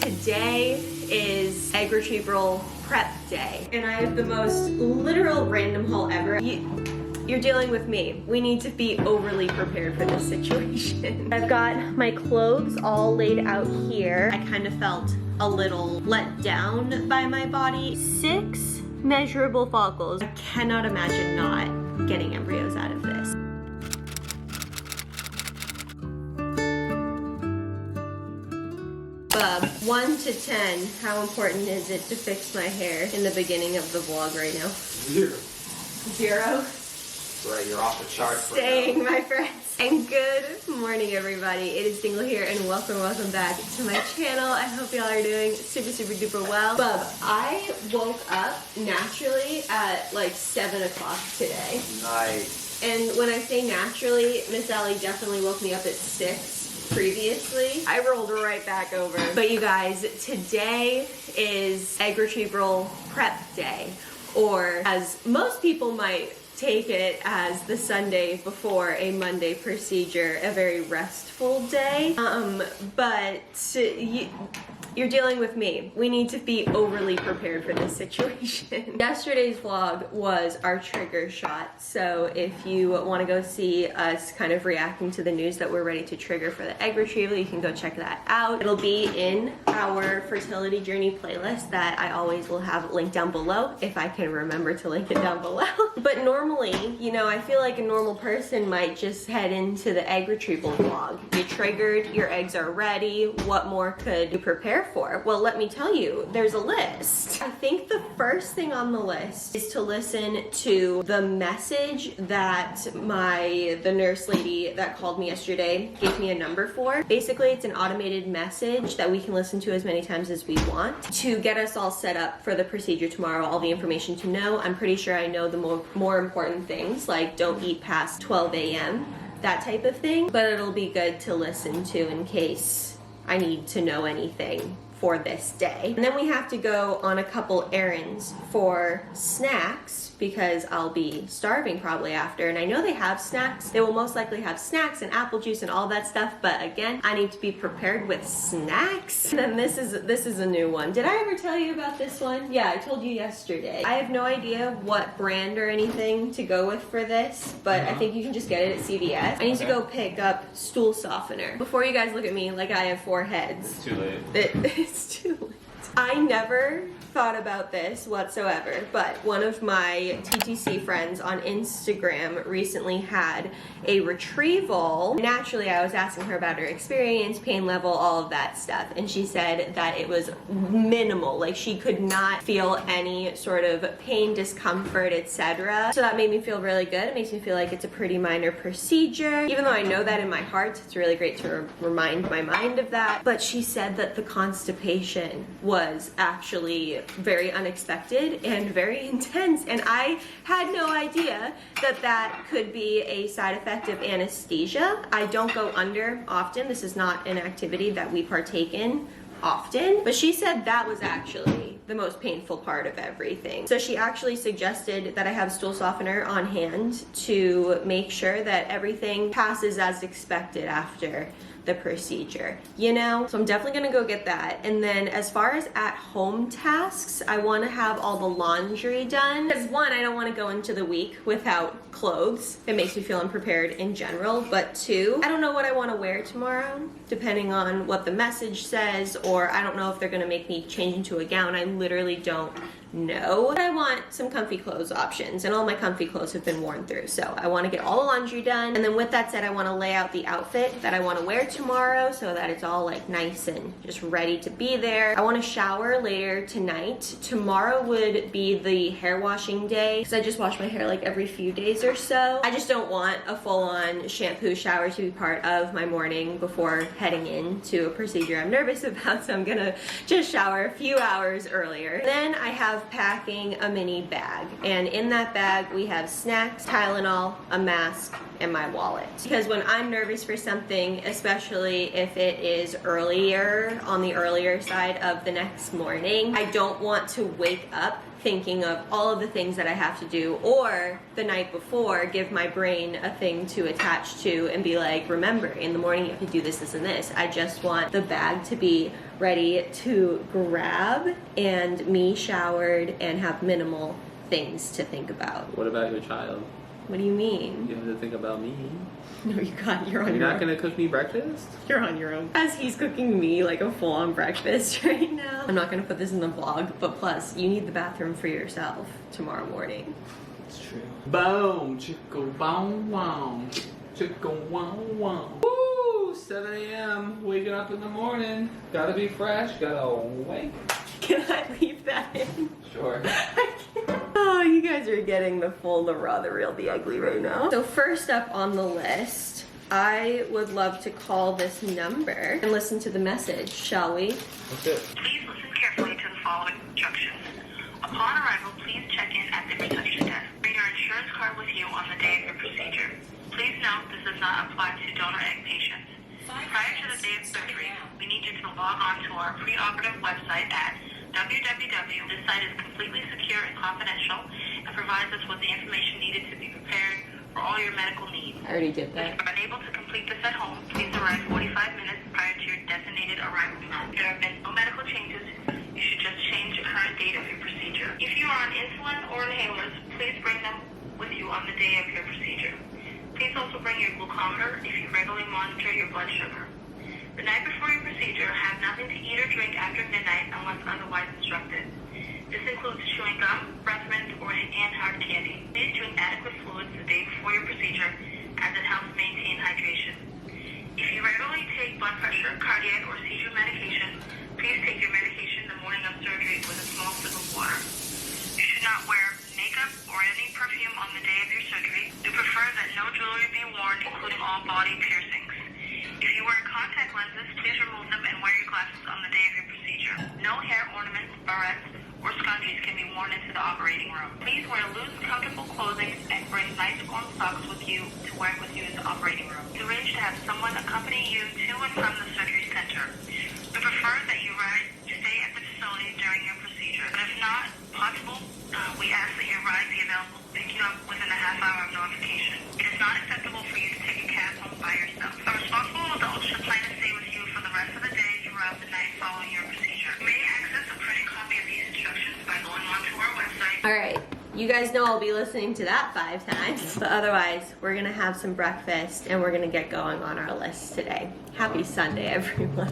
Today is egg retrieval prep day, and I have the most literal random haul ever. You're dealing with me. We need to be overly prepared for this situation. I've got my clothes all laid out here. I kind of felt a little let down by my body. 6 measurable follicles. I cannot imagine not getting embryos out of this. Bub, 1 to 10, how important is it to fix my hair in the beginning of the vlog right now? 0. 0? Right, you're off the charts. Staying, my friends. And good morning, everybody. It is Dingle here, and welcome back to my channel. I hope y'all are doing super duper well. Bub, I woke up naturally at like 7 o'clock today. Nice. And when I say naturally, Miss Allie definitely woke me up at 6. Previously, I rolled right back over. But you guys, today is egg retrieval prep day, or as most people might take it, as the Sunday before a Monday procedure, a very restful day. But you're dealing with me. We need to be overly prepared for this situation. Yesterday's vlog was our trigger shot, so if you want to go see us kind of reacting to the news that we're ready to trigger for the egg retrieval, you can go check that out. It'll be in our fertility journey playlist that I always will have linked down below, if I can remember to link it down below. But normally, you know, I feel like a normal person might just head into the egg retrieval vlog. You triggered, your eggs are ready, what more could you prepare for? Well, let me tell you, there's a list. I think the first thing on the list is to listen to the message that the nurse lady that called me yesterday gave me a number for. Basically, it's an automated message that we can listen to as many times as we want to get us all set up for the procedure tomorrow, all the information to know. I'm pretty sure I know the more important things, like don't eat past 12 a.m., that type of thing, but it'll be good to listen to in case I need to know anything for this day. And then we have to go on a couple errands for snacks, because I'll be starving probably after, and I know they have snacks. They will most likely have snacks and apple juice and all that stuff, but again, I need to be prepared with snacks. And then this is a new one. Did I ever tell you about this one? Yeah, I told you yesterday. I have no idea what brand or anything to go with for this, but I think you can just get it at CVS. I need to go pick up stool softener. Before you guys look at me like I have 4 heads. It's too late. It's too late. I never thought about this whatsoever, but one of my TTC friends on Instagram recently had a retrieval. Naturally, I was asking her about her experience, pain level, all of that stuff, and she said that it was minimal. Like, she could not feel any sort of pain, discomfort, etc. So that made me feel really good. It makes me feel like it's a pretty minor procedure. Even though I know that in my heart, it's really great to remind my mind of that. But she said that the constipation was actually very unexpected and very intense, and I had no idea that that could be a side effect of anesthesia. I don't go under often. This is not an activity that we partake in often, but she said that was actually the most painful part of everything. So she actually suggested that I have stool softener on hand to make sure that everything passes as expected after the procedure, you know? So I'm definitely gonna go get that. And then as far as at-home tasks, I wanna have all the laundry done. Because 1, I don't wanna go into the week without clothes. It makes me feel unprepared in general. But 2, I don't know what I wanna wear tomorrow, depending on what the message says, or I don't know if they're gonna make me change into a gown. I literally don't know. But I want some comfy clothes options, and all my comfy clothes have been worn through, so I want to get all the laundry done. And then with that said, I want to lay out the outfit that I want to wear tomorrow so that it's all like nice and just ready to be there. I want to shower later tonight. Tomorrow would be the hair washing day, because I just wash my hair like every few days or so. I just don't want a full-on shampoo shower to be part of my morning before heading into a procedure I'm nervous about, so I'm gonna just shower a few hours earlier. Then I have of packing a mini bag. And in that bag, we have snacks, Tylenol, a mask, and my wallet. Because when I'm nervous for something, especially if it is earlier, on the earlier side of the next morning, I don't want to wake up thinking of all of the things that I have to do, or the night before give my brain a thing to attach to and be like, remember, in the morning you have to do this, this, and this. I just want the bag to be ready to grab and me showered and have minimal things to think about. What about your child? What do you mean? You have to think about me. No, you're on your own. You're not gonna cook me breakfast? You're on your own. As he's cooking me like a full-on breakfast right now. I'm not gonna put this in the vlog, but plus, you need the bathroom for yourself tomorrow morning. It's true. Boom! Chicka wow wow. Chicka wow wow. Woo! 7 a.m. Waking up in the morning. Gotta be fresh. Gotta wake. Can I leave that in? Sure. Oh, you guys are getting the full, the raw, the real, the ugly right now. So first up on the list, I would love to call this number and listen to the message, shall we? That's it. Please listen carefully to the following instructions. Upon arrival, please check in at the reception desk. Bring your insurance card with you on the day of your procedure. Please note this does not apply to donor egg patients. Prior to the day of surgery, we need you to log on to our preoperative website at www. This site is completely secure and confidential and provides us with the information needed to be prepared for all your medical needs. I already did If that. you are unable to complete this at home, please arrive 45 minutes prior to your designated arrival time. If there have been no medical changes, you should just change the current date of your procedure. If you are on insulin or inhalers, please bring them with you on the day of your procedure. Please also bring your glucometer if you regularly monitor your blood sugar. The night before your procedure, have nothing to eat or drink after midnight unless otherwise instructed. This includes chewing gum, breath mint, and hard candy. Please drink adequate fluids the day before your procedure as it helps maintain hydration. If you regularly take blood pressure, cardiac, or seizure medication, please take your medication the morning of surgery with a small sip of water. You should not wear makeup or any perfume on the day of your surgery. We prefer that no jewelry be worn, including all body piercings. If you wear contact lenses, please remove them and wear your glasses on the day of your procedure. No hair ornaments, barrettes, or scrunchies can be worn into the operating room. Please wear loose, comfortable clothing and bring nice warm socks with you to wear with you in the operating room. It's arranged to have someone accompany you to and from the surgery center. We prefer that you stay at the facility during your procedure. But if not possible, we ask that your ride be available to pick you up within a half hour of notification. It is not acceptable for you to take a cab home by yourself. A responsible adult should plan to stay with you for the rest of the day throughout the night following your procedure. You may access a printed copy of these instructions by going onto our website. All right, you guys know I'll be listening to that 5 times. But otherwise, we're gonna have some breakfast and we're gonna get going on our list today. Happy Sunday, everyone.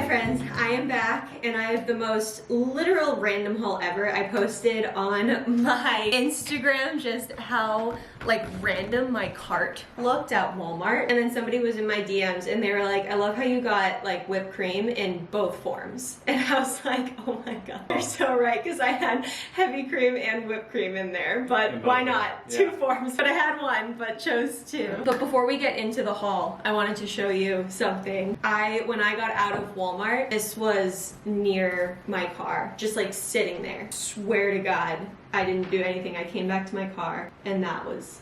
Friends, I am back and I have the most literal random haul ever. I posted on my Instagram just how like random my cart looked at Walmart, and then somebody was in my DMs and they were like, I love how you got like whipped cream in both forms. And I was like, oh my god, you're so right, because I had heavy cream and whipped cream in there, but why not? Yeah. 2 forms, but I had one but chose 2. But before we get into the haul, I wanted to show you something. When I got out of Walmart, this was near my car, just like sitting there. Swear to God, I didn't do anything. I came back to my car and that was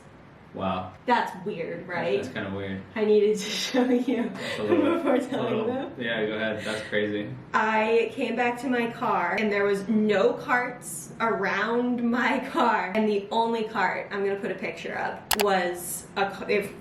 Wow. That's weird, right? That's kind of weird. I needed to show you A little, before telling them. Yeah, go ahead. That's crazy. I came back to my car and there was no carts around my car, and the only cart, I'm gonna put a picture up, was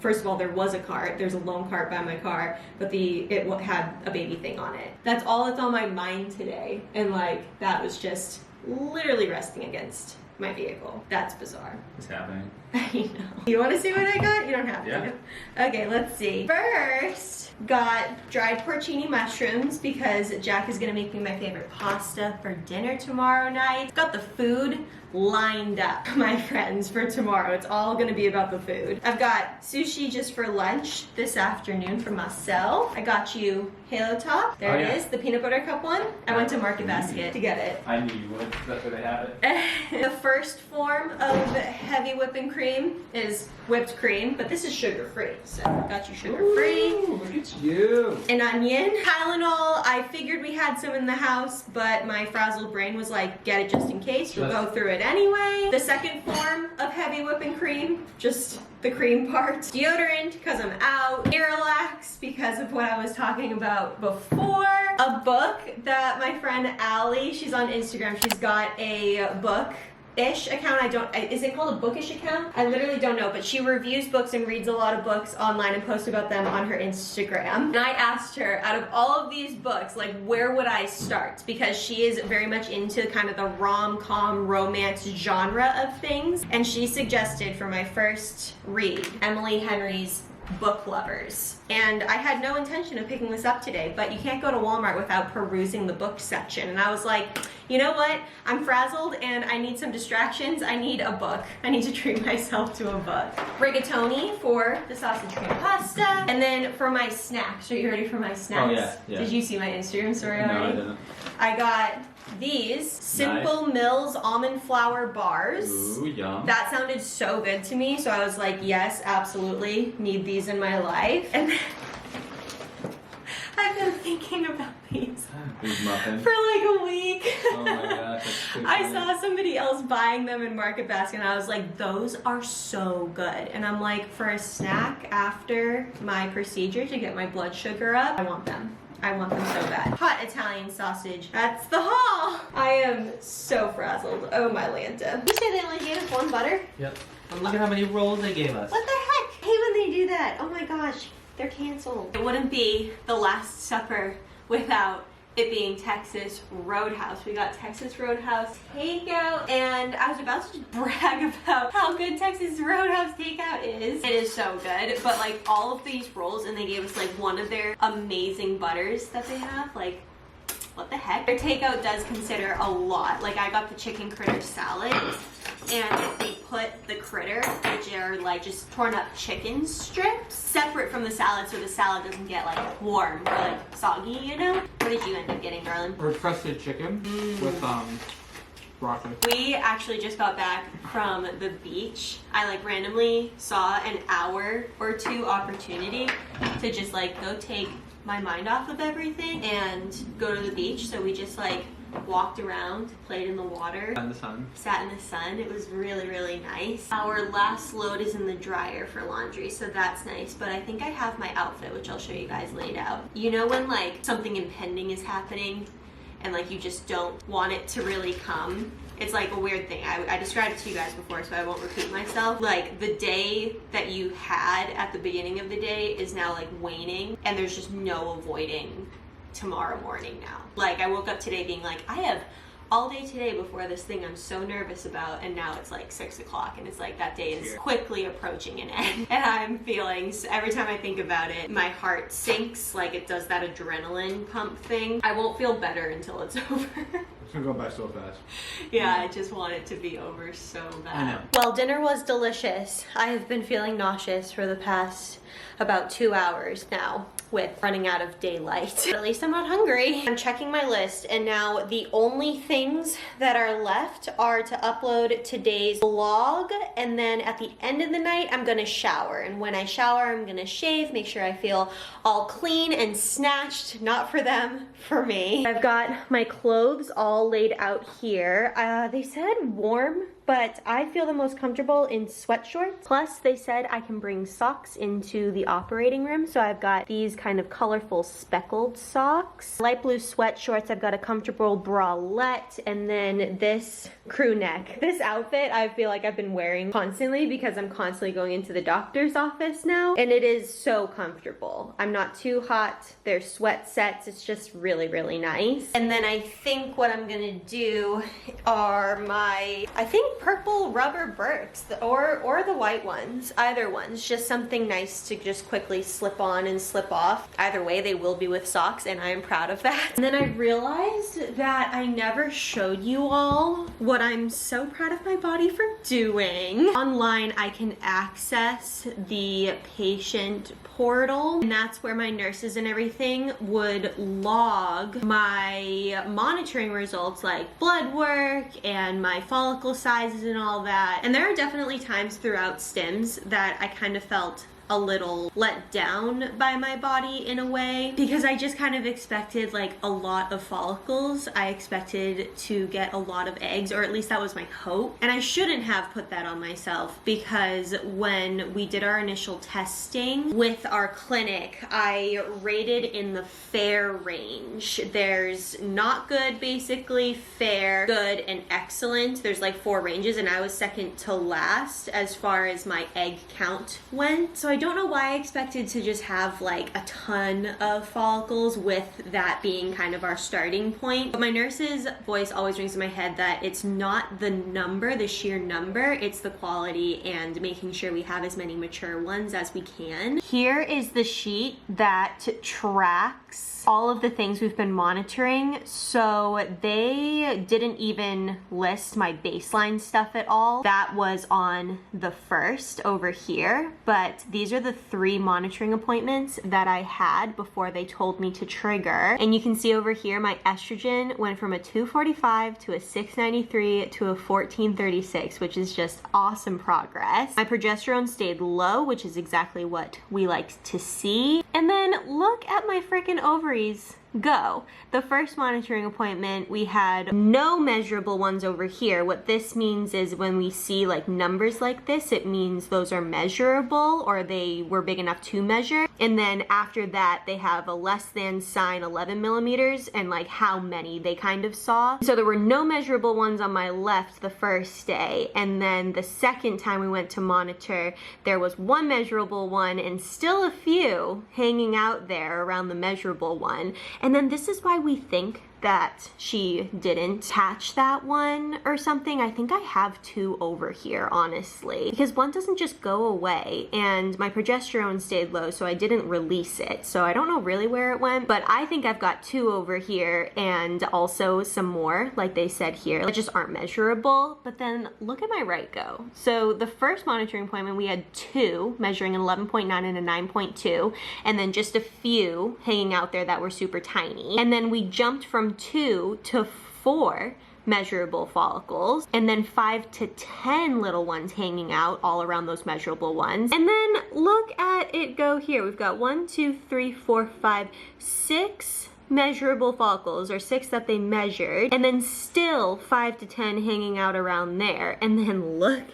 first of all, there was a cart. There's a lone cart by my car, but it had a baby thing on it. That's all that's on my mind today, and like that was just literally resting against my vehicle. That's bizarre. What's happening? I know. You want to see what I got? You don't have to. Yeah. Okay, let's see. First, got dried porcini mushrooms because Jack is gonna make me my favorite pasta for dinner tomorrow night. Got the food lined up, my friends, for tomorrow. It's all gonna be about the food. I've got sushi just for lunch this afternoon for myself. I got you Halo Top. There it is, the peanut butter cup one. I went to Market Basket to get it. I knew you would. That's where they have it. The first form of heavy whipping cream is whipped cream, but this is sugar-free. So got you sugar-free. Ooh, look at you. An onion. Tylenol, I figured we had some in the house, but my frazzled brain was like, get it just in case. We'll go through it anyway. The second form of heavy whipping cream, just the cream part. Deodorant, because I'm out. Miralax, because of what I was talking about before. A book that my friend Allie, she's on Instagram, she's got a book-ish account. Is it called a bookish account? I literally don't know, but she reviews books and reads a lot of books online and posts about them on her Instagram. And I asked her, out of all of these books, like, where would I start? Because she is very much into kind of the rom-com romance genre of things. And she suggested for my first read, Emily Henry's Book Lovers. And I had no intention of picking this up today, but you can't go to Walmart without perusing the book section. And I was like, you know what? I'm frazzled and I need some distractions. I need a book. I need to treat myself to a book. Rigatoni for the sausage cream pasta. And then for my snacks, are you ready for my snacks? Oh, yeah. Did you see my Instagram story No, I already? didn't. I got these Simple Mills almond flour bars. Ooh, yum. That sounded so good to me, so I was like, yes, absolutely, need these in my life. And I've been thinking about these muffin. for like a week. Oh my gosh, that's so I funny. saw somebody else buying them in Market Basket, and I was like, those are so good. And I'm like, for a snack after my procedure to get my blood sugar up, I want them. I want them so bad. Hot Italian sausage. That's the haul. I am so frazzled. Oh my Lanta. You say they only gave us one butter? Yep. And look at how many rolls they gave us. What the heck? I hate when they do that. Oh my gosh. They're canceled. It wouldn't be the Last Supper without it being Texas Roadhouse. We got Texas Roadhouse takeout, and I was about to just brag about how good Texas Roadhouse takeout is. It is so good, but like all of these rolls, and they gave us like one of their amazing butters that they have, like what the heck? Their takeout does consider a lot. Like I got the chicken critter salad, and they put the critter, which are like just torn up chicken strips, separate from the salad so the salad doesn't get like warm or like soggy, you know? What did you end up getting, darling? Or crusted chicken with broccoli. We actually just got back from the beach. I like randomly saw an hour or two opportunity to just like go take my mind off of everything and go to the beach. So we just like walked around, played in the water, And the sun. sat in the sun. It was really, really nice. Our last load is in the dryer for laundry, so that's nice. But I think I have my outfit, which I'll show you guys laid out. You know when like something impending is happening and like you just don't want it to really come? It's like a weird thing. I described it to you guys before, so I won't repeat myself. Like the day that you had at the beginning of the day is now like waning, and there's just no avoiding tomorrow morning now. Like I woke up today being like, I have all day today before this thing I'm so nervous about, and now it's like 6 o'clock, and it's like that day is quickly approaching an end. And I'm feeling, every time I think about it, my heart sinks, like it does that adrenaline pump thing. I won't feel better until it's over. It's gonna go by so fast. Yeah, I just want it to be over so bad. I know. Well, dinner was delicious. I have been feeling nauseous for the past about 2 hours now with running out of daylight. But at least I'm not hungry. I'm checking my list, and now the only things that are left are to upload today's vlog, and then at the end of the night I'm gonna shower, and when I shower I'm gonna shave, make sure I feel all clean and snatched, not for them, for me. I've got my clothes all laid out here. They said warm but I feel the most comfortable in sweat shorts. Plus, they said I can bring socks into the operating room, so I've got these kind of colorful speckled socks. Light blue sweat shorts, I've got a comfortable bralette, and then this crew neck. This outfit I feel like I've been wearing constantly because I'm constantly going into the doctor's office now, and it is so comfortable. I'm not too hot. They're sweat sets. It's just really, really nice. And then I think what I'm gonna do are my, I think, purple rubber Birks, or the white ones, either one's just something nice to just quickly slip on and slip off. Either way, they will be with socks, and I am proud of that. And then I realized that I never showed you all what I'm so proud of my body for doing. Online, I can access the patient portal, and that's where my nurses and everything would log my monitoring results, like blood work and my follicle sizes and all that. And there are definitely times throughout stims that I kind of felt a little let down by my body in a way, because I just kind of expected like a lot of follicles. I expected to get a lot of eggs, or at least that was my hope. And I shouldn't have put that on myself, because when we did our initial testing with our clinic, I rated in the fair range. There's not good, basically, fair, good, and excellent. There's like 4 ranges, and I was second to last as far as my egg count went. So I don't know why I expected to just have like a ton of follicles, with that being kind of our starting point. But my nurse's voice always rings in my head that it's not the number, the sheer number, it's the quality and making sure we have as many mature ones as we can. Here is the sheet that tracks all of the things we've been monitoring. So they didn't even list my baseline stuff at all. That was on the first over here, but these are the 3 monitoring appointments that I had before they told me to trigger. And you can see over here my estrogen went from a 245 to a 693 to a 1436, which is just awesome progress. My progesterone stayed low, which is exactly what we like to see. And then look at my freaking ovaries go. The first monitoring appointment, we had no measurable ones over here. What this means is when we see like numbers like this, it means those are measurable, or they were big enough to measure. And then after that, they have a less than sign, 11 millimeters, and like how many they kind of saw. So there were no measurable ones on my left the first day. And then the second time we went to monitor, there was 1 measurable one and still a few hanging out there around the measurable one. And then this is why we think that she didn't catch that one or something. I think I have 2 over here, honestly, because one doesn't just go away, and my progesterone stayed low, so I didn't release it. So I don't know really where it went, but I think I've got 2 over here, and also some more, like they said here, that just aren't measurable. But then look at my right go. So the first monitoring appointment, we had 2 measuring an 11.9 and a 9.2, and then just a few hanging out there that were super tiny. And then we jumped from 2 to 4 measurable follicles, and then 5 to 10 little ones hanging out all around those measurable ones. And then look at it go here. We've got 1, 2, 3, 4, 5, 6 measurable follicles, or 6 that they measured, and then still 5 to 10 hanging out around there. And then look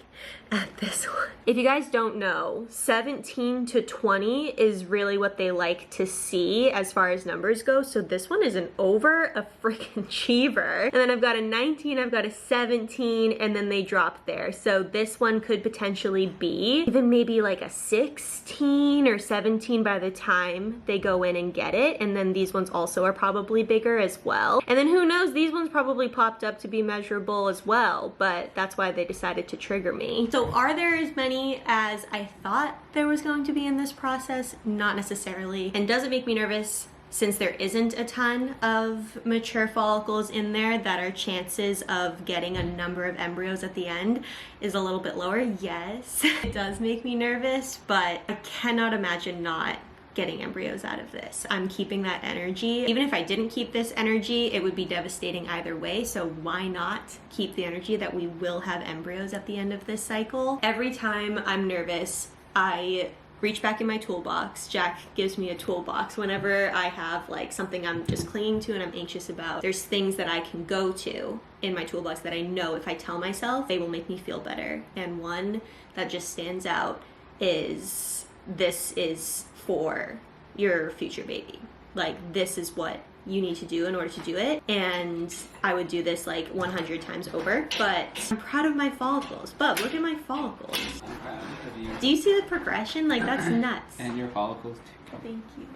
at this one. If you guys don't know, 17 to 20 is really what they like to see as far as numbers go. So this one is an over a freaking achiever. And then I've got a 19, I've got a 17, and then they drop there. So this one could potentially be even maybe like a 16 or 17 by the time they go in and get it. And then these ones also are probably bigger as well. And then who knows, these ones probably popped up to be measurable as well, but that's why they decided to trigger me. So are there as many as I thought there was going to be in this process? Not necessarily. And does it make me nervous? Since there isn't a ton of mature follicles in there, that our chances of getting a number of embryos at the end is a little bit lower. Yes, it does make me nervous, but I cannot imagine not getting embryos out of this. I'm keeping that energy. Even if I didn't keep this energy, it would be devastating either way. So why not keep the energy that we will have embryos at the end of this cycle? Every time I'm nervous, I reach back in my toolbox. Jack gives me a toolbox whenever I have like something I'm just clinging to and I'm anxious about. There's things that I can go to in my toolbox that I know if I tell myself, they will make me feel better. And one that just stands out is, this is for your future baby. Like, this is what you need to do in order to do it. And I would do this like 100 times over, but I'm proud of my follicles. Bub, look at my follicles. I'm proud of you. Do you see the progression? Like, that's nuts. And your follicles too. Thank you.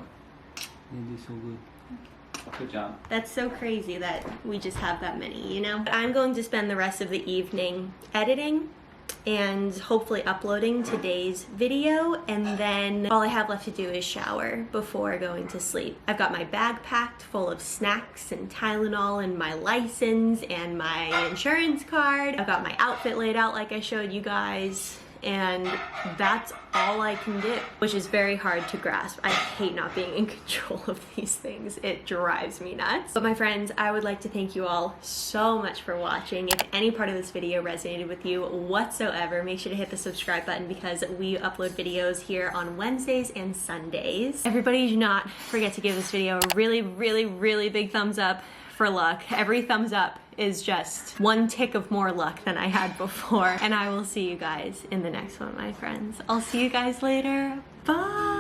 You do so good. Good job. That's so crazy that we just have that many, you know? I'm going to spend the rest of the evening editing and hopefully uploading today's video, and then all I have left to do is shower before going to sleep. I've got my bag packed full of snacks and Tylenol and my license and my insurance card. I've got my outfit laid out like I showed you guys, and that's all I can do, which is very hard to grasp. I hate not being in control of these things. It drives me nuts. But my friends, I would like to thank you all so much for watching. If any part of this video resonated with you whatsoever, make sure to hit the subscribe button because we upload videos here on Wednesdays and Sundays. Everybody do not forget to give this video a really, really, really big thumbs up for luck. Every thumbs up is just one tick of more luck than I had before. And I will see you guys in the next one, my friends. I'll see you guys later. Bye.